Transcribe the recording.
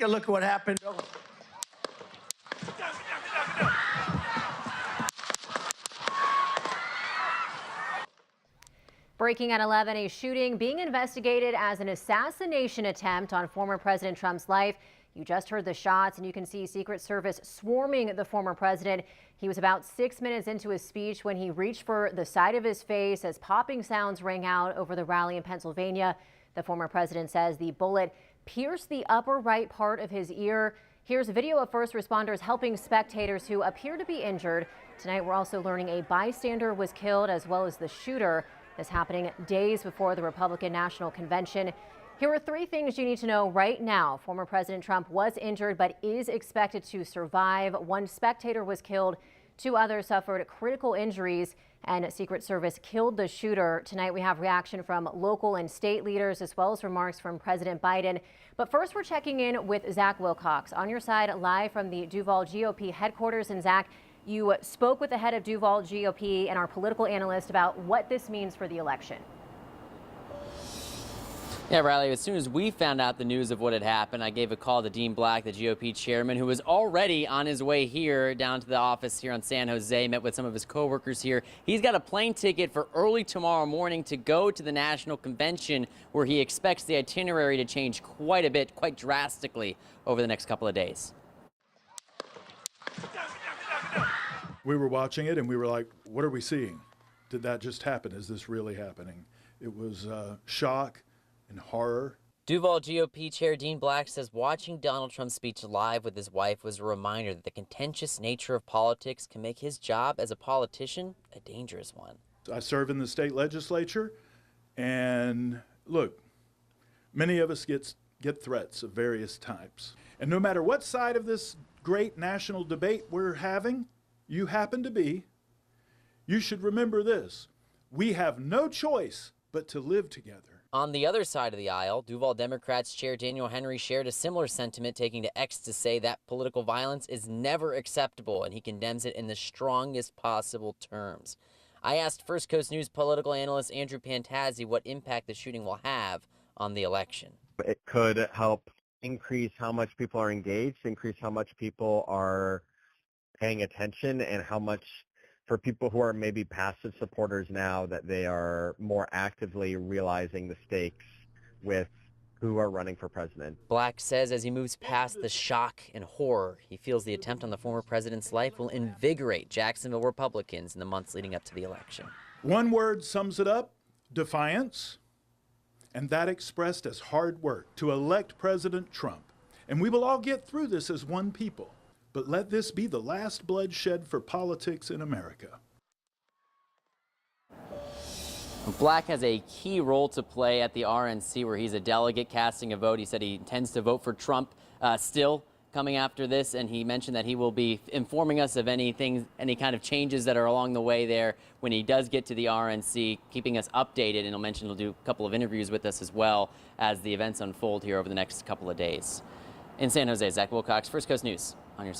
Take a look at what happened. Breaking at 11, a shooting being investigated as an assassination attempt on former President Trump's life. You just heard the shots, and you can see Secret Service swarming the former president. He was about 6 minutes into his speech when he reached for the side of his face as popping sounds rang out over the rally in Pennsylvania. The former president says the bullet pierced the upper right part of his ear. Here's video of first responders helping spectators who appear to be injured. Tonight, we're also learning a bystander was killed as well as the shooter. This happening days before the Republican National Convention. Here are 3 things you need to know right now. Former President Trump was injured but is expected to survive. 1 spectator was killed. 2 others suffered critical injuries, and Secret Service killed the shooter. Tonight we have reaction from local and state leaders as well as remarks from President Biden. But first, we're checking in with Zach Wilcox on your side live from the Duval GOP headquarters. And Zach, you spoke with the head of Duval GOP and our political analyst about what this means for the election. Yeah, Riley, as soon as we found out the news of what had happened, I gave a call to Dean Black, the GOP chairman, who was already on his way here down to the office here on San Jose, met with some of his coworkers here. He's got a plane ticket for early tomorrow morning to go to the National Convention, where he expects the itinerary to change quite a bit, quite drastically over the next couple of days. We were watching it and we were like, what are we seeing? Did that just happen? Is this really happening? It was shock and horror. Duval GOP Chair Dean Black says watching Donald Trump's speech live with his wife was a reminder that the contentious nature of politics can make his job as a politician a dangerous one. I serve in the state legislature, and look, many of us get threats of various types. And no matter what side of this great national debate we're having, you happen to be, you should remember this: we have no choice but to live together. On the other side of the aisle, Duval Democrats Chair Daniel Henry shared a similar sentiment, taking to X to say that political violence is never acceptable, and he condemns it in the strongest possible terms. I asked First Coast News political analyst Andrew Pantazzi what impact the shooting will have on the election. It could help increase how much people are engaged, increase how much people are paying attention, and how much for people who are maybe passive supporters now, that they are more actively realizing the stakes with who are running for president. Black says as he moves past the shock and horror, he feels the attempt on the former president's life will invigorate Jacksonville Republicans in the months leading up to the election. One word sums it up: defiance, and that expressed as hard work to elect President Trump. And we will all get through this as one people. But let this be the last bloodshed for politics in America. Black has a key role to play at the RNC, where he's a delegate casting a vote. He said he intends to vote for Trump still coming after this, and he mentioned that he will be informing us of any kind of changes that are along the way there when he does get to the RNC, keeping us updated, and he'll mention he'll do a couple of interviews with us as well as the events unfold here over the next couple of days. In San Jose, Zach Wilcox, First Coast News on your side.